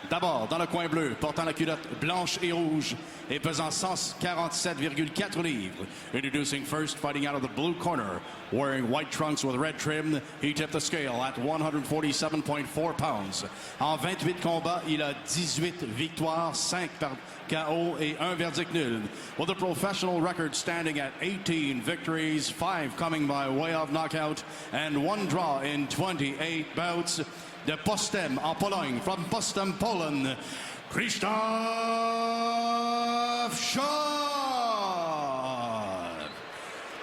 D'abord, dans le coin bleu, portant la culotte blanche et rouge et pesant 147,4 livres. Introducing first, fighting out of the blue corner, wearing white trunks with red trim, he tipped the scale at 147.4 pounds. En 28 combats, il a 18 victoires, 5 par KO et 1 verdict nul. With a professional record standing at 18 victories, 5 coming by way of knockout, and 1 draw in 28 bouts. De Postem en Pologne, from Postem, Poland, Krzysztof Shaw.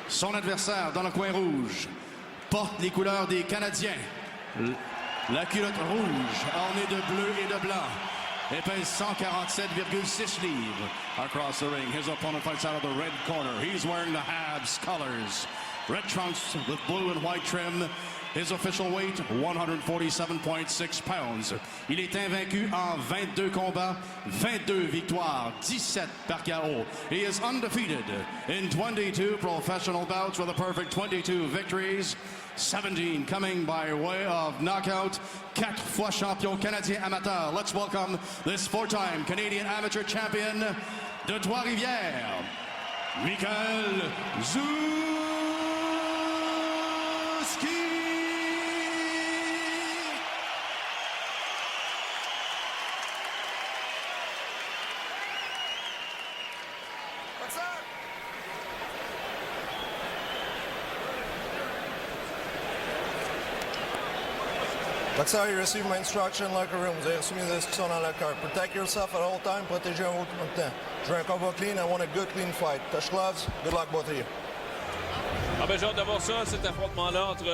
Son adversaire dans le coin rouge porte les couleurs des Canadiens. La culotte rouge ornée de bleu et de blanc et pèse 147,6 livres. Across the ring, his opponent fights out of the red corner. He's wearing the Habs colors. Red trunks with blue and white trim. His official weight, 147.6 pounds. Il est invaincu en 22 combats, 22 victoires, 17 par KO. He is undefeated in 22 professional bouts with a perfect 22 victories, 17 coming by way of knockout. 4 fois champion canadien amateur. Let's welcome this 4-time Canadian amateur champion de Trois-Rivières, Michael Zuzki. Boxer, you received my instruction in the locker room. Vous avez reçu mes instructions dans le locker. Protect yourself at all times. Protégez en tout temps. Je veux un combat clean. I want a good clean fight. Touch gloves. Good luck both of you. Ah ben j'ai hâte de voir ça, cet affrontement-là entre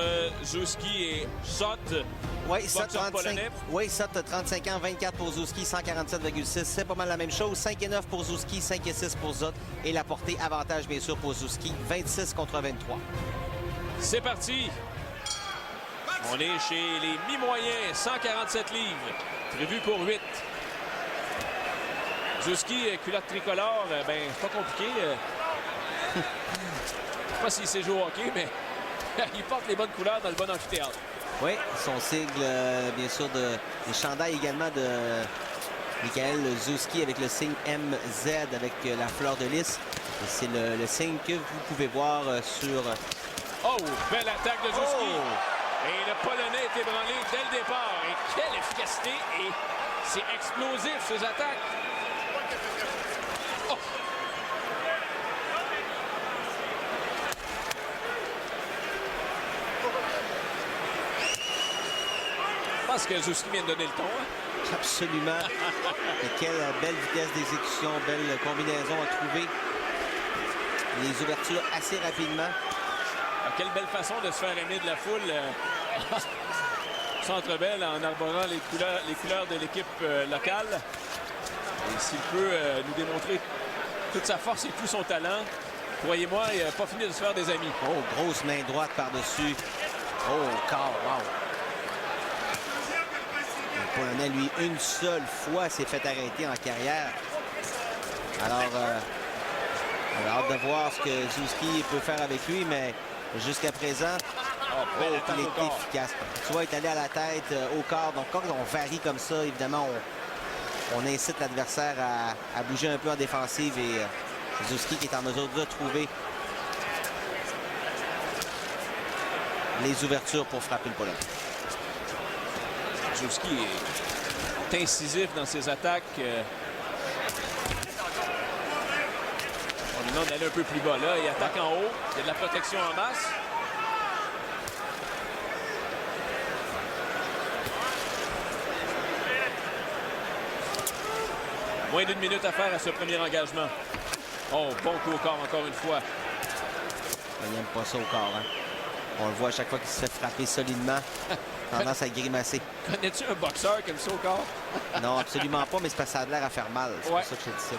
Zuzki et Sot. Oui, Sot 35 ans, 24 pour Zuzki, 147,6. C'est pas mal la même chose. 5,9 pour Zuzki, 5,6 pour Zot. Et la portée avantage, bien sûr, pour Zuzki. 26 contre 23. C'est parti. On est chez les mi-moyens, 147 livres, prévu pour 8. Zuzki, culotte tricolore, ben c'est pas compliqué. Je sais pas s'il sait jouer au hockey, mais il porte les bonnes couleurs dans le bon amphithéâtre. Oui, son sigle, bien sûr, des chandails également de Michael Zuzki avec le signe MZ avec la fleur de lys. C'est le signe que vous pouvez voir sur... Oh, belle attaque de Zuzki. Oh. Et le Polonais est ébranlé dès le départ. Et quelle efficacité! Et c'est explosif, ces attaques. Oh. Je pense que Zuzki vient de donner le ton. Hein? Absolument. Et quelle belle vitesse d'exécution, belle combinaison à trouver. Les ouvertures assez rapidement. Quelle belle façon de se faire aimer de la foule. Centre Bell en arborant les couleurs de l'équipe locale. Et s'il peut nous démontrer toute sa force et tout son talent, croyez-moi, il n'a pas fini de se faire des amis. Oh, grosse main droite par-dessus. Oh, corps, wow. Le Polonais, lui, une seule fois s'est fait arrêter en carrière. Alors, on a hâte de voir ce que Zuzki peut faire avec lui, mais jusqu'à présent, il est efficace. Tu vois, il est allé à la tête, au corps. Donc, quand on varie comme ça, évidemment, on incite l'adversaire à bouger un peu en défensive et Zuzki qui est en mesure de trouver les ouvertures pour frapper le Polonais. Zuzki est incisif dans ses attaques. On lui demande d'aller un peu plus bas. Là, il attaque en haut. Il y a de la protection en masse. Moins d'une minute à faire à ce premier engagement. Oh, bon coup au corps encore une fois. Il n'aime pas ça au corps. Hein? On le voit à chaque fois qu'il se fait frapper solidement. Tendance à grimacer. Connais-tu un boxeur qui aime ça au corps? Non, absolument pas, mais c'est parce que ça a l'air à faire mal. C'est pour ça que je dis ça.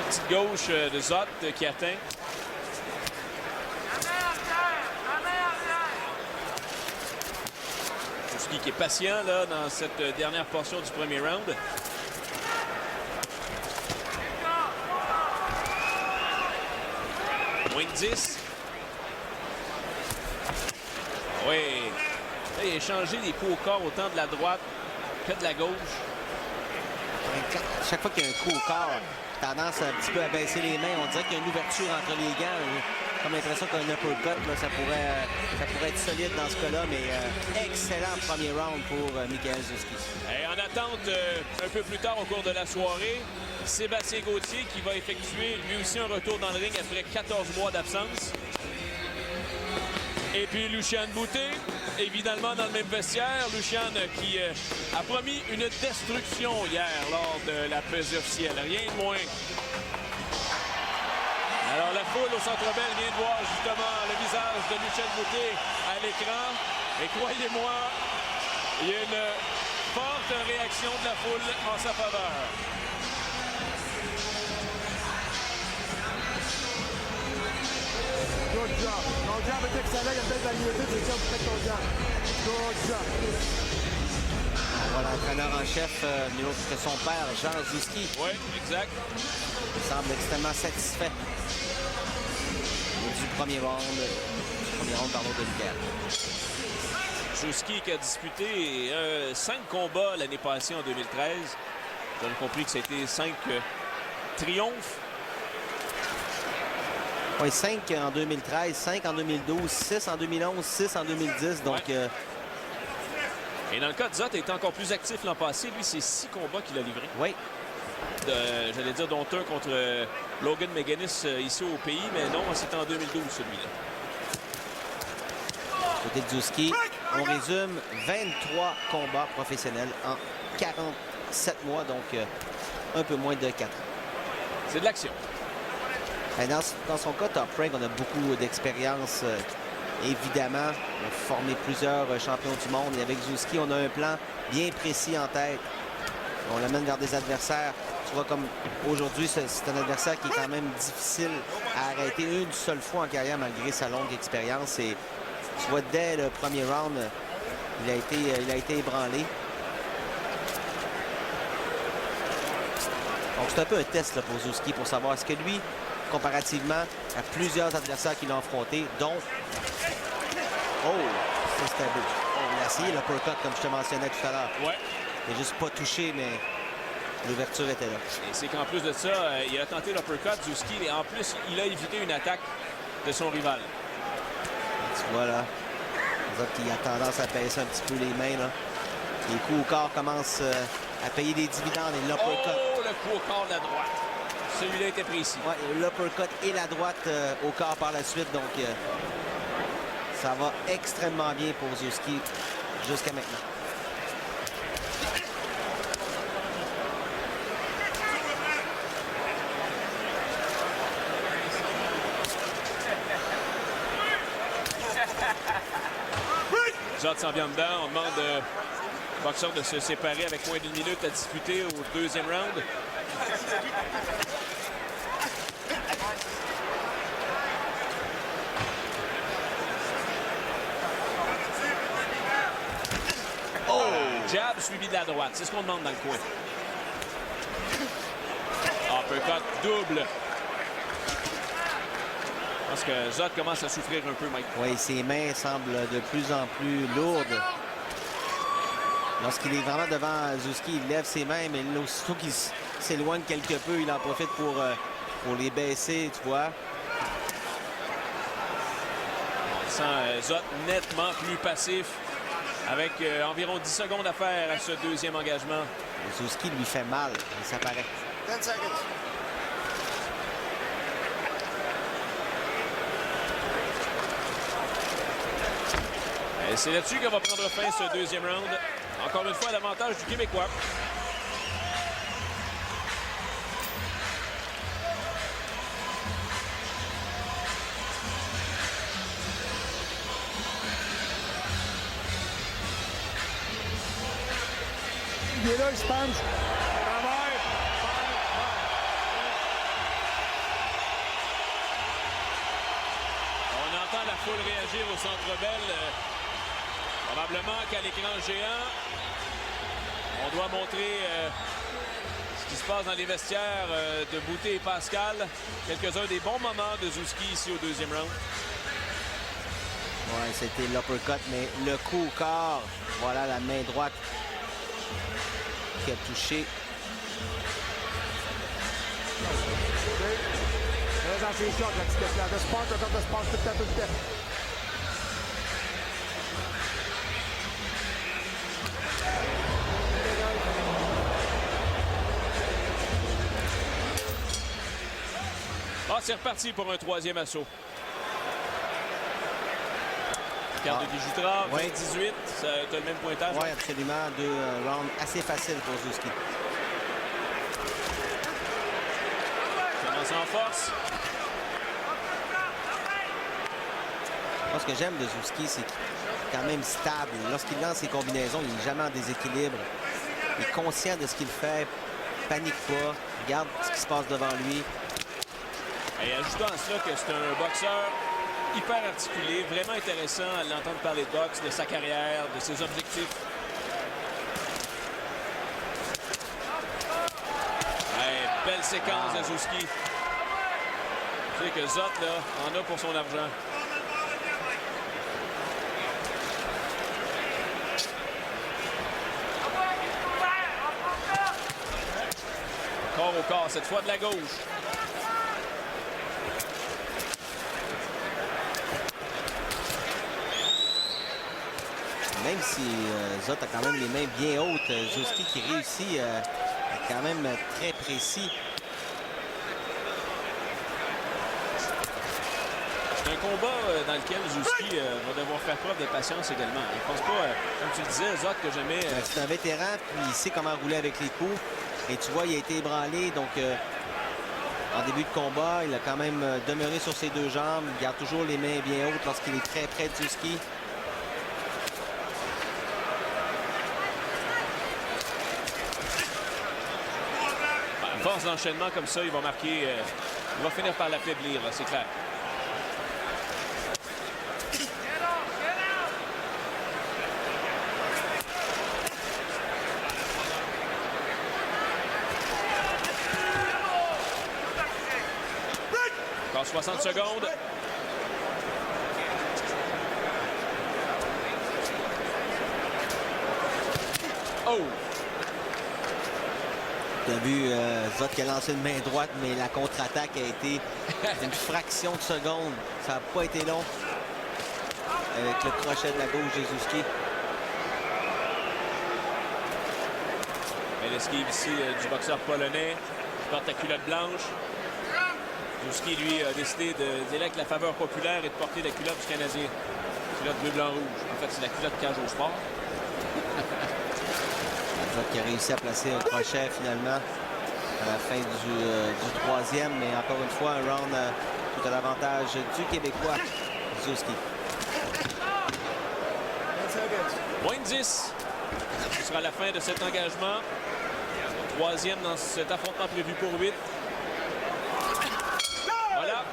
Petite gauche de Zot qui atteint. Zuzki qui est patient là, dans cette dernière portion du premier round. Moins de 10. Oui. Là, il a échangé les coups au corps autant de la droite que de la gauche. Chaque fois qu'il y a un coup au corps, tendance un petit peu à baisser les mains. On dirait qu'il y a une ouverture entre les gants. Comme l'impression qu'un uppercut, là, ça pourrait être solide dans ce cas-là, mais excellent premier round pour Michael Zouski. Et en attente, un peu plus tard au cours de la soirée, Sébastien Gauthier qui va effectuer lui aussi un retour dans le ring après 14 mois d'absence. Et puis Lucian Boutet, évidemment dans le même vestiaire. Lucian qui a promis une destruction hier lors de la pesée officielle. Rien de moins. Alors la foule au Centre Bell vient de voir justement le visage de Lucian Boutet à l'écran. Et croyez-moi, il y a une forte réaction de la foule en sa faveur. Good job. Ton job est excellent. Il y a peut-être de la liberté. C'est ça, vous faites ton job. Good job. Voilà, l'entraîneur en chef, nul autre que son père, Jean Zouski. Oui, exact. Il semble extrêmement satisfait du premier round de Michael. Zouski qui a disputé 5 combats l'année passée en 2013. Vous avez compris que c'était 5 triomphes. Oui, 5 en 2013, 5 en 2012, 6 en 2011, 6 en 2010. Donc, ouais. Et dans le cas de Zot, il était encore plus actif l'an passé. Lui, c'est 6 combats qu'il a livrés. oui. J'allais dire dont un contre Logan McGuinness ici au pays, mais non, c'était en 2012 celui-là. Côté de Zouski, on résume 23 combats professionnels en 47 mois, donc un peu moins de 4 ans. C'est de l'action. Dans son cas, Top Rank, on a beaucoup d'expérience. Évidemment, on a formé plusieurs champions du monde. Et avec Zouski, on a un plan bien précis en tête. On l'amène vers des adversaires. Tu vois, comme aujourd'hui, c'est un adversaire qui est quand même difficile à arrêter une seule fois en carrière malgré sa longue expérience. Et tu vois, dès le premier round, il a été ébranlé. Donc, c'est un peu un test là, pour Zouski pour savoir est-ce que lui, comparativement à plusieurs adversaires qu'il a affrontés, dont... Oh, ça c'était beau. Oh, il a essayé l'uppercut, comme je te mentionnais tout à l'heure. Ouais. Il n'a juste pas touché, mais l'ouverture était là. Et c'est qu'en plus de ça, il a tenté l'uppercut, Zouski, et en plus, il a évité une attaque de son rival. Tu vois là, les autres qui a tendance à baisser un petit peu les mains. Là. Les coups au corps commencent à payer des dividendes et l'uppercut. Oh, le coup au corps de la droite. Celui-là était précis. Ouais, l'uppercut et la droite au corps par la suite. Donc, ça va extrêmement bien pour Zouski jusqu'à maintenant. Zot s'en vient dedans. On demande au boxeur de se séparer avec moins d'une minute à disputer au deuxième round. Oh! Jab suivi de la droite. C'est ce qu'on demande dans le coin. Uppercut double. Je pense que Zot commence à souffrir un peu, Mike. Oui, ses mains semblent de plus en plus lourdes. Lorsqu'il est vraiment devant Zouski, il lève ses mains, mais aussitôt qu'il s'éloigne quelque peu, il en profite pour les baisser, tu vois. On sent Zot nettement plus passif, avec environ 10 secondes à faire à ce deuxième engagement. Zouski lui fait mal, ça paraît. 10 seconds. Et c'est là-dessus qu'on va prendre fin ce deuxième round. Encore une fois, l'avantage du Québécois. Il est là, il se penche. On entend la foule réagir au Centre Bell. Probablement qu'à l'écran géant, on doit montrer ce qui se passe dans les vestiaires de Boutet et Pascal. Quelques-uns des bons moments de Zouski ici au deuxième round. Ouais, c'était l'uppercut, mais le coup au corps, voilà la main droite qui a touché. Reste dans ses shots, là, s'il te plaît. De sport, de sport, tout le temps, tout le temps. Ah, c'est reparti pour un troisième assaut. Carte de Guy-Jutras, 20-18, ça a le même pointage. Oui, absolument. 2 rounds assez faciles pour Zouski. Commence en force. Moi, ce que j'aime de Zouski, c'est qu'il est quand même stable. Lorsqu'il lance ses combinaisons, il n'est jamais en déséquilibre. Il est conscient de ce qu'il fait, panique pas, regarde ce qui se passe devant lui. Et ajoutons à cela que c'est un boxeur hyper articulé, vraiment intéressant à l'entendre parler de boxe, de sa carrière, de ses objectifs. Ouais, belle séquence de Zouski. Tu sais que Zot, là, en a pour son argent. Corps au corps, cette fois de la gauche. Même si Zot a quand même les mains bien hautes, Zouski qui réussit quand même très précis. C'est un combat dans lequel Zouski va devoir faire preuve de patience également. Je pense pas, comme tu le disais, Zot, que jamais... C'est un vétéran, puis il sait comment rouler avec les coups. Et tu vois, il a été ébranlé, donc en début de combat, il a quand même demeuré sur ses 2 jambes. Il garde toujours les mains bien hautes lorsqu'il est très près de Zouski. Force d'enchaînement comme ça, il va marquer, il va finir par l'affaiblir, c'est clair. Encore 60 secondes. Oh! Tu as vu Zot qui a lancé une main droite, mais la contre-attaque a été une fraction de seconde. Ça n'a pas été long avec le crochet de la gauche de Zouski. Et l'esquive ici du boxeur polonais qui porte la culotte blanche. Zouski, lui, a décidé d'y aller avec la faveur populaire et de porter la culotte du Canadien. Culotte bleu-blanc-rouge. En fait, c'est la culotte cage au sport. Zot qui a réussi à placer un crochet finalement à la fin du troisième, mais encore une fois, un round tout à l'avantage du Québécois, Zouski. Moins de 10. Ce sera la fin de cet engagement. Troisième dans cet affrontement prévu pour 8. Voilà.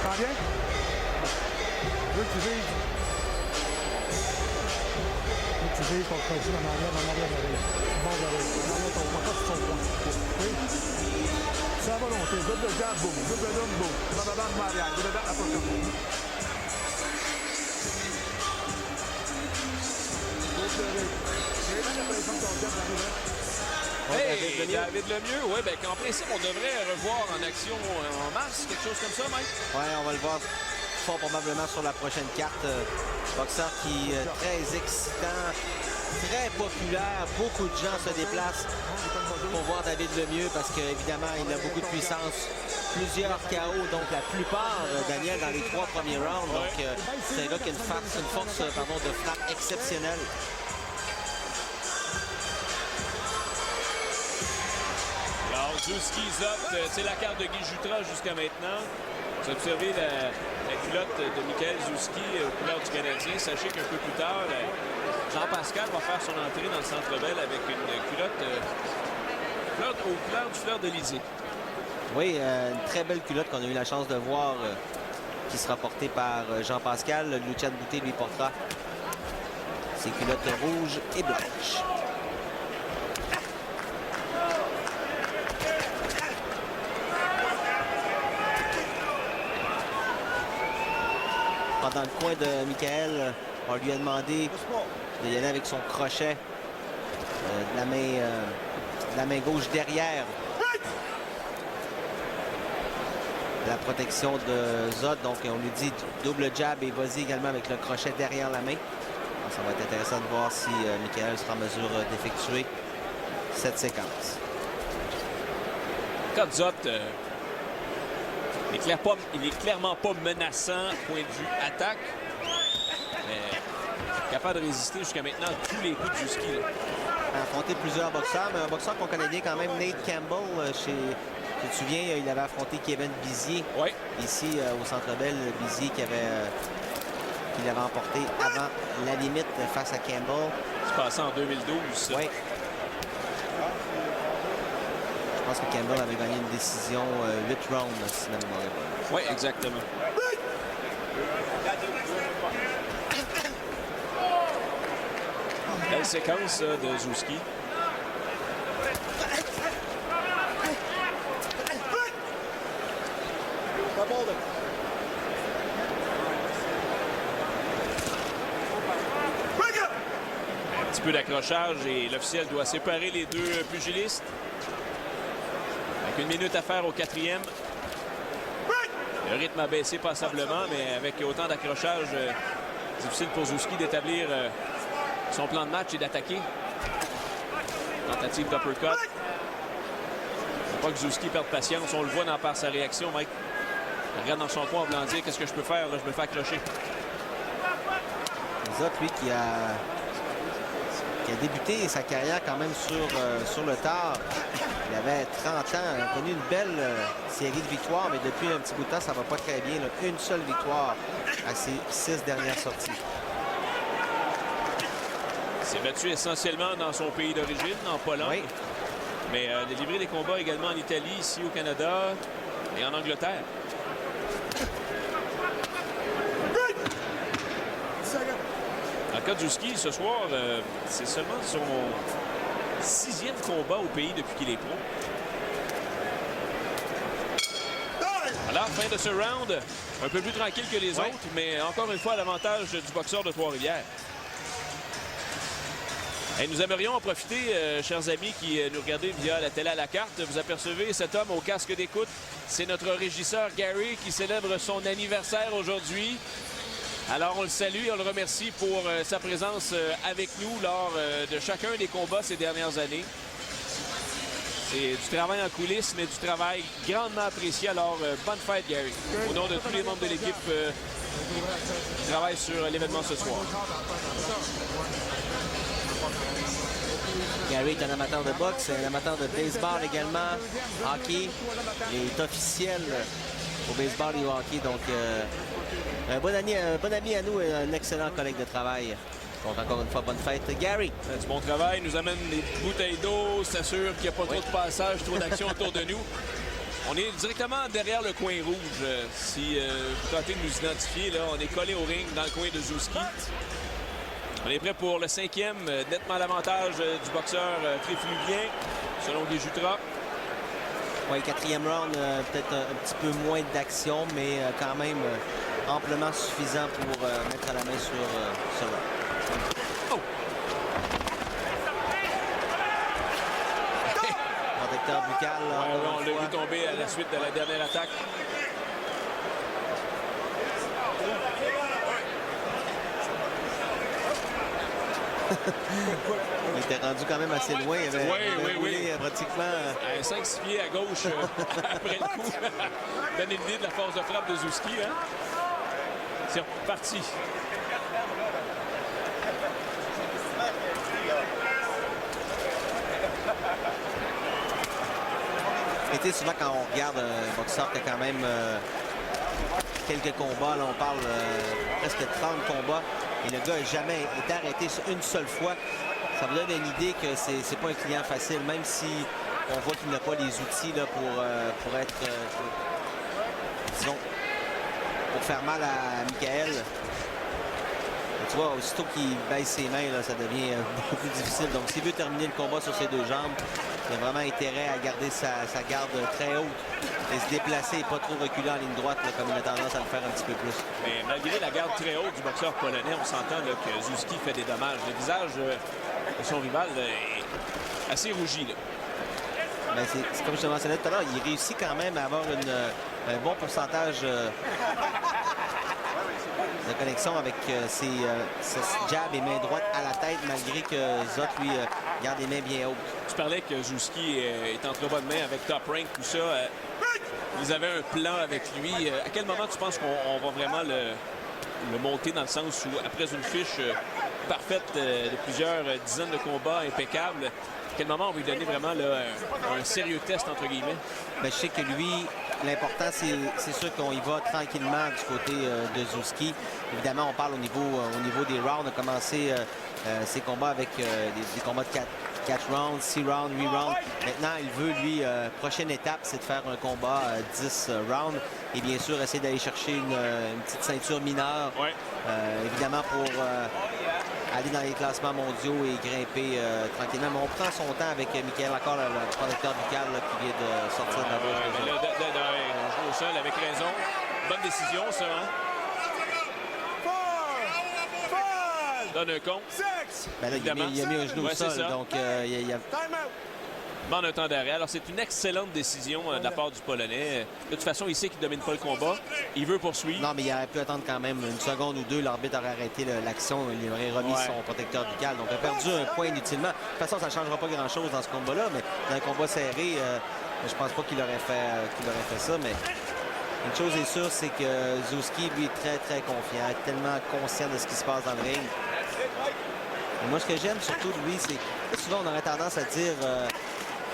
T'en viens? Je veux que tu vises. Je veux que tu vises ton crochet en arrière d'oreille. Bon d'oreille. En arrière ton coin, pas sur ton coin. Oui? C'est à volonté. Double jab, boum. Double jab, boum. Bam, bam, bam, arrière. Double jab, après comme ça. Hey, David Lemieux, oui, ben qu'en principe, on devrait revoir en action en mars, quelque chose comme ça, Mike. Oui, on va le voir fort probablement sur la prochaine carte. Boxeur qui est très excitant, très populaire. Beaucoup de gens se déplacent pour voir David Lemieux parce qu'évidemment, il a beaucoup de puissance. Plusieurs KO, donc la plupart, Daniel, dans les 3 premiers rounds. Donc, c'est un gars qui a une force de frappe exceptionnelle. Alors, Zouski, Zot, c'est la carte de Guy-Jutras jusqu'à maintenant. Vous observez la culotte de Michael Zouski aux couleurs du Canadien. Sachez qu'un peu plus tard, Jean-Pascal va faire son entrée dans le Centre Bell avec une culotte aux couleurs du fleur de lysée. Oui, une très belle culotte qu'on a eu la chance de voir qui sera porté par Jean-Pascal. Lucien Boutet lui portera ses culottes rouges et blanches. Dans le coin de Michael, on lui a demandé de y aller avec son crochet de la main gauche derrière la protection de Zod. Donc on lui dit double jab et vas-y également avec le crochet derrière la main. Donc, ça va être intéressant de voir si Michael sera en mesure d'effectuer cette séquence. Quand Zod il est clairement pas menaçant point de vue attaque, mais capable de résister jusqu'à maintenant à tous les coups de Zouski. A affronté plusieurs boxeurs, mais un boxeur qu'on connaît bien quand même, Nate Campbell, tu te souviens, il avait affronté Kevin Bizier ici au Centre Bell. Bizier qui l'avait emporté avant la limite face à Campbell. C'est passé en 2012. Oui. Je pense que Campbell avait gagné une décision 8 rounds, si ma mémoire est bonne. Oui, exactement. Belle séquence de Zouski. Un petit peu d'accrochage et l'officiel doit séparer les deux pugilistes. Avec 1 minute à faire au 4e. Le rythme a baissé passablement, mais avec autant d'accrochage, difficile pour Zouski d'établir son plan de match et d'attaquer. Tentative d'uppercut. Il ne faut pas que Zouski perde patience. On le voit par sa réaction, Mike. Il regarde dans son coin en voulant dire qu'est-ce que je peux faire, là, je me fais accrocher. Zot, lui, qui a débuté sa carrière quand même sur le tard. Il avait 30 ans, il a connu une belle série de victoires, mais depuis un petit bout de temps, ça va pas très bien. Là. Une seule victoire à ses 6 dernières sorties. Il s'est battu essentiellement dans son pays d'origine, en Pologne. Oui. Mais il a livré des combats également en Italie, ici au Canada et en Angleterre. En cas de Zouski, ce soir, c'est seulement son 6e combat au pays depuis qu'il est pro. Alors, fin de ce round, un peu plus tranquille que les autres, mais encore une fois, l'avantage du boxeur de Trois-Rivières. Et nous aimerions en profiter, chers amis qui nous regardez via la télé à la carte. Vous apercevez cet homme au casque d'écoute. C'est notre régisseur Gary qui célèbre son anniversaire aujourd'hui. Alors, on le salue et on le remercie pour sa présence avec nous lors de chacun des combats ces dernières années. C'est du travail en coulisses, mais du travail grandement apprécié. Alors, bonne fête, Gary. Au nom de tous les membres de l'équipe qui travaillent sur l'événement ce soir. Gary est un amateur de boxe, un amateur de baseball également, hockey. Il est officiel au baseball et au hockey, donc un bon ami à nous et un excellent collègue de travail. Donc encore une fois, bonne fête, Gary. Du bon travail, nous amène des bouteilles d'eau, s'assure qu'il n'y a pas trop de passages, trop d'action autour de nous. On est directement derrière le coin rouge. Si vous tentez de nous identifier, là, on est collé au ring dans le coin de Zouski. On est prêt pour le 5e, nettement à l'avantage du boxeur Trifluvien, selon Guy Jutra. Oui, 4e round, peut-être un petit peu moins d'action, mais quand même amplement suffisant pour mettre la main sur ce round. Oh! Protecteur buccal. On l'a vu tomber à la suite de la dernière attaque. Il était rendu quand même assez loin. Il avait roulé pratiquement... 5-6 pieds à gauche après le coup. Donner une idée de la force de frappe de Zouski. Hein? C'est reparti. Et souvent, quand on regarde un boxeur qui a quand même quelques combats, là, on parle presque 30 combats, et le gars n'a jamais été arrêté une seule fois. Ça vous donne une idée que c'est pas un client facile, même si on voit qu'il n'a pas les outils là, pour être, disons, pour faire mal à Michael. Tu vois, aussitôt qu'il baisse ses mains, là, ça devient beaucoup plus difficile. Donc, s'il veut terminer le combat sur ses deux jambes, il a vraiment intérêt à garder sa garde très haute et se déplacer et pas trop reculer en ligne droite, là, comme il a tendance à le faire un petit peu plus. Mais malgré la garde très haute du boxeur polonais, on s'entend là, que Zouski fait des dommages. Le visage de son rival est assez rougi. Là. Ben, c'est comme je te mentionnais tout à l'heure, il réussit quand même à avoir un bon pourcentage de connexion avec ses jabs et mains droites à la tête, malgré que Zot, lui, garde les mains bien hautes. Tu parlais que Zouski est en très bonne main avec Top Rank, tout ça. Ils avaient un plan avec lui. À quel moment tu penses qu'on va vraiment le monter dans le sens où, après une fiche parfaite de plusieurs dizaines de combats impeccables, à quel moment on va lui donner vraiment là, un sérieux test, entre guillemets? Ben, je sais que lui, l'important, c'est sûr qu'on y va tranquillement du côté de Zouski. Évidemment, on parle au niveau des rounds. On a commencé ses combats avec des combats de 4 rounds, 6 rounds, 8 rounds. Maintenant, il veut, lui, prochaine étape, c'est de faire un combat 10 rounds. Et bien sûr, essayer d'aller chercher une petite ceinture mineure. Ouais. Évidemment, pour aller dans les classements mondiaux et grimper tranquillement. Mais on prend son temps avec Michael, encore le protecteur buccal là, qui vient de sortir de la bouche de Zot. On joue au sol avec raison. Bonne décision, ça. Hein? Donne un compte. Ben là, il a mis un genou au sol, donc il a... Demande un temps d'arrêt. Alors, c'est une excellente décision de la part du Polonais. De toute façon, il sait qu'il ne domine pas le combat. Il veut poursuivre. Non, mais il aurait pu attendre quand même une seconde ou deux. L'arbitre aurait arrêté l'action. Il aurait remis son protecteur buccal. Donc, il a perdu un point inutilement. De toute façon, ça ne changera pas grand-chose dans ce combat-là, mais dans un combat serré, je pense pas qu'il aurait fait ça. Mais une chose est sûre, c'est que Zouski, lui, est très, très confiant, tellement conscient de ce qui se passe dans le ring. Et moi, ce que j'aime surtout de lui, c'est que souvent, on aurait tendance à dire...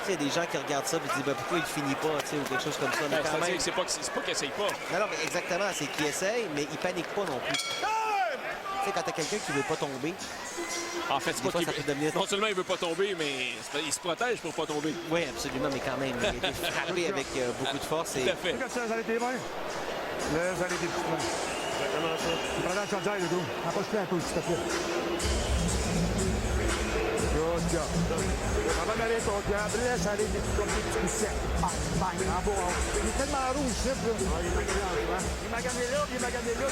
il y a des gens qui regardent ça et disent ben, pourquoi il finit pas, ou quelque chose comme ça. Mais quand même... C'est pas qu'il essaye pas. Non, mais exactement, c'est qu'il essaye, mais il panique pas non plus. Tu sais, quand t'as quelqu'un qui veut pas tomber, en fait, c'est pas qu'il devenir... Non seulement il veut pas tomber, mais il se protège pour pas tomber. Oui, absolument, mais quand même, il a été frappé avec beaucoup de force. Et... Tout à fait. Regarde ça, les allées des mains. Les allées des petites mains. Exactement ça. Prends la chandail, le dos. Approche-toi un peu, s'il te plaît. Good job. Avant d'aller ton diable, laisse aller des petits coups secs. Bang, bang, en beau. Il est tellement rouge, ici, là. Il m'a gagné là, puis il m'a gagné là.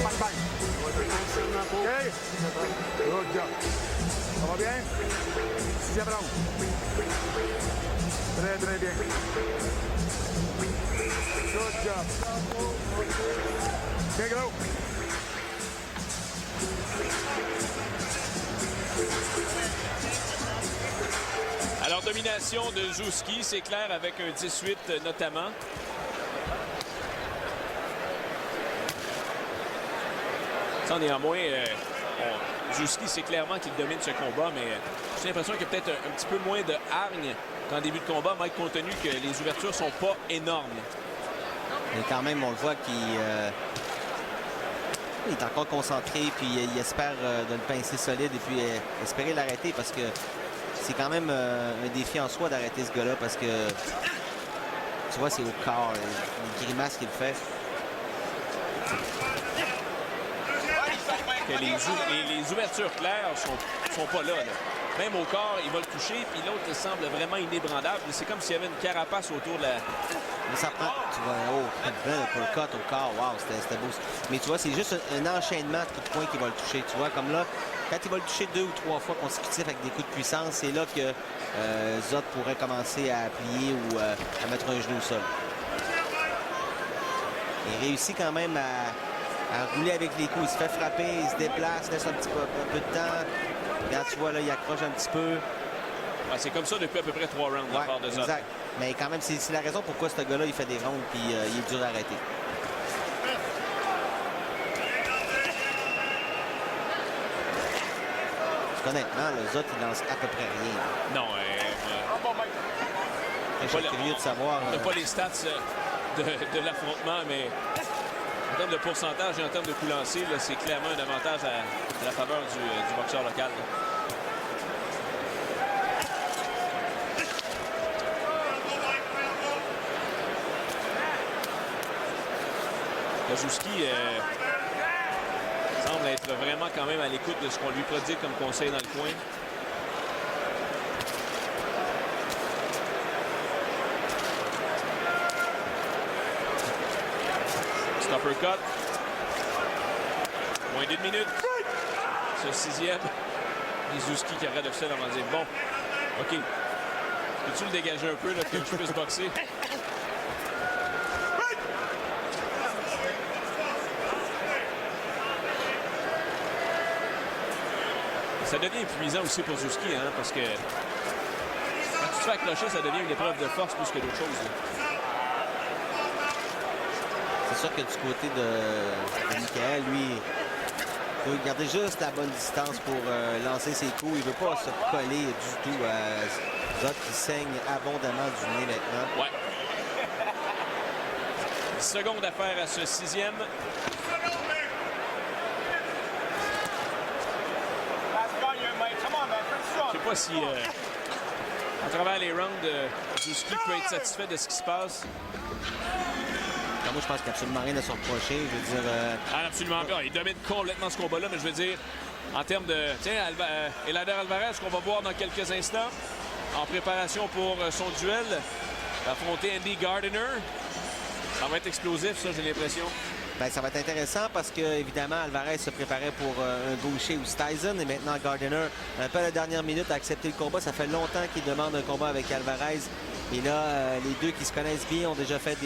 Bang, bang. OK. Good job. Ça va bien? 6e round. Très, très bien. Good job. OK, gros. Alors, domination de Zouski, c'est clair, avec un 18 notamment. Sans néanmoins, Zouski, c'est clairement qu'il domine ce combat, mais j'ai l'impression qu'il y a peut-être un petit peu moins de hargne qu'en début de combat, mais compte tenu que les ouvertures sont pas énormes. Mais quand même, on le voit qu'il est encore concentré, puis il espère de le pincer solide et puis espérer l'arrêter parce que c'est quand même un défi en soi d'arrêter ce gars-là parce que tu vois, c'est au corps, les grimaces qu'il fait. Que les ouvertures claires sont pas là. Même au corps, il va le toucher, puis l'autre semble vraiment inébranlable. C'est comme s'il y avait une carapace autour de la... Mais ça prend, tu vois, bel uppercut au corps, wow, c'était beau. Mais tu vois, c'est juste un enchaînement de coups de poing qui va le toucher. Tu vois, comme là, quand il va le toucher 2 ou 3 fois consécutifs avec des coups de puissance, c'est là que Zot pourrait commencer à plier ou à mettre un genou au sol. Il réussit quand même à rouler avec les coups. Il se fait frapper, il se déplace, laisse un peu de temps. Regarde, tu vois, là, il accroche un petit peu. Ah, c'est comme ça depuis à peu près 3 rounds de la part de Zot. Exact. Mais quand même, c'est la raison pourquoi ce gars-là, il fait des rounds puis il est dur à arrêter. Honnêtement, le Zot, il lance à peu près rien. Non, Je suis curieux de savoir. on n'a pas les stats de l'affrontement, mais en termes de pourcentage et en termes de coups lancés, c'est clairement un avantage à la faveur du boxeur local. Kozlowski semble être vraiment quand même à l'écoute de ce qu'on lui prodigue comme conseil dans le coin. Uppercut. Moins d'une minute. Ce sixième. Kozlowski qui arrête de faire avant de dire bon, OK. Peux-tu le dégager un peu là, que je puisse boxer? Ça devient épuisant aussi pour Kozlowski, hein, parce que quand tu te fais accrocher, ça devient une épreuve de force plus que d'autres choses. Là. C'est sûr que du côté de Michael, lui, il veut garder juste la bonne distance pour lancer ses coups. Il ne veut pas se coller du tout à Zott qui saigne abondamment du nez maintenant. Ouais. 10 secondes à faire à ce sixième. Je ne sais pas si, à travers les rounds, Kozlowski peut être satisfait de ce qui se passe. Moi, je pense qu'il n'y a absolument rien à se reprocher. Je veux dire... absolument pas. Il domine complètement ce combat-là, mais je veux dire, en termes de... Tiens, Eleider Alvarez, qu'on va voir dans quelques instants, en préparation pour son duel, affronter Andy Gardiner. Ça va être explosif, ça, j'ai l'impression. Bien, ça va être intéressant parce que, évidemment, Alvarez se préparait pour un gaucher ou Tyson. Et maintenant, Gardiner, un peu à la dernière minute, a accepté le combat. Ça fait longtemps qu'il demande un combat avec Alvarez. Et là, les deux qui se connaissent bien ont déjà fait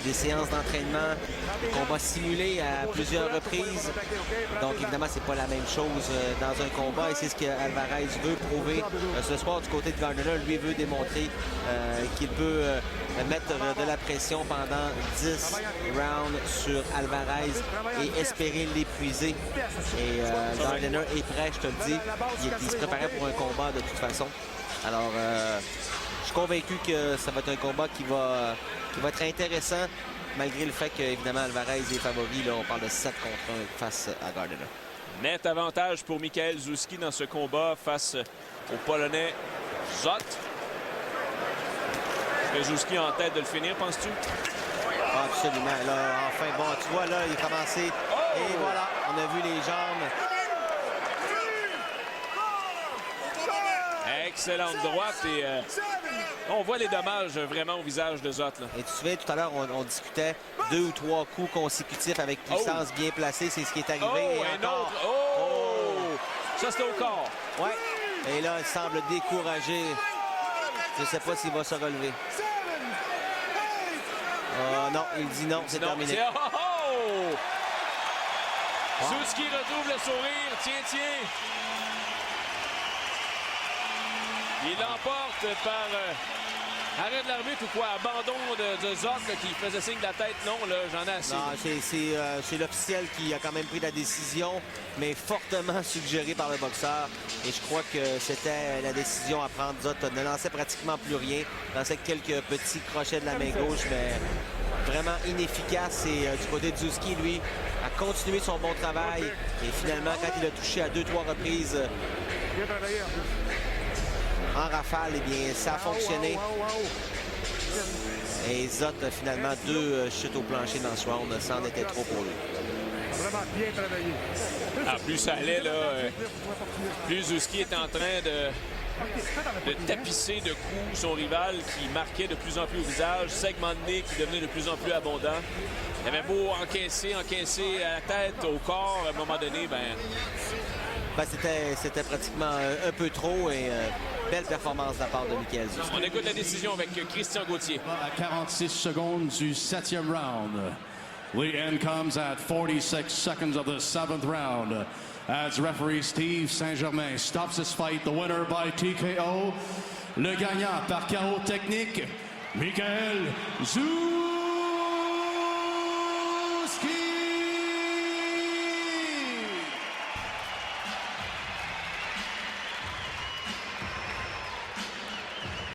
des séances d'entraînement, des combats simulés à plusieurs reprises. Donc, évidemment, c'est pas la même chose dans un combat. Et c'est ce qu'Alvarez veut prouver ce soir du côté de Gardiner. Lui veut démontrer qu'il peut mettre de la pression pendant 10 rounds sur Alvarez et espérer l'épuiser. Et Gardiner est prêt, je te le dis. Il se préparait pour un combat de toute façon. Alors, je suis convaincu que ça va être un combat qui va être intéressant, malgré le fait qu'évidemment Alvarez est favori. Là, on parle de 7 contre 1 face à Gardiner. Net avantage pour Michael Kozlowski dans ce combat face au Polonais Zott. Kozlowski en tête de le finir, penses-tu? Absolument. Là, enfin, bon, tu vois, là, il a commencé. Et voilà, on a vu les jambes. Excellente droite et on voit les dommages vraiment au visage de Zott. Là. Et tu te souviens, tout à l'heure, on discutait 2 ou 3 coups consécutifs avec puissance bien placée. C'est ce qui est arrivé. Et un autre. Oh! Ça, c'était au corps. Ouais. Et là, il semble découragé. Je ne sais pas s'il va se relever. Non, il dit non, c'est terminé. Kozlowski retrouve le sourire. Tiens. Il l'emporte par arrêt de l'arbitre ou quoi? Abandon de Zott qui faisait signe de la tête. Non, là, j'en ai assez. Non, c'est l'officiel qui a quand même pris la décision, mais fortement suggéré par le boxeur. Et je crois que c'était la décision à prendre. Zott ne lançait pratiquement plus rien. Lançait quelques petits crochets de la main gauche, mais vraiment inefficace. Et du côté de Kozlowski, lui, a continué son bon travail. Et finalement, quand il a touché à 2-3 reprises en rafale, eh bien, ça a fonctionné. Et Zott, finalement, 2 chutes au plancher dans ce round. Ça en était trop pour lui. Vraiment bien travaillé. Plus ça allait, là, plus Kozlowski est en train de tapisser de coups son rival qui marquait de plus en plus au visage, segment de nez qui devenait de plus en plus abondant. Il avait beau encaisser à la tête, au corps, à un moment donné, c'était pratiquement un peu trop et belle performance de la part de Michael Kozlowski. On écoute la décision avec Christian Gauthier. À 46 secondes du 7e round. The end comes at 46 seconds of the 7th round. As referee Steve Saint-Germain stops this fight, the winner by TKO, le gagnant par KO technique, Michael Kozlowski.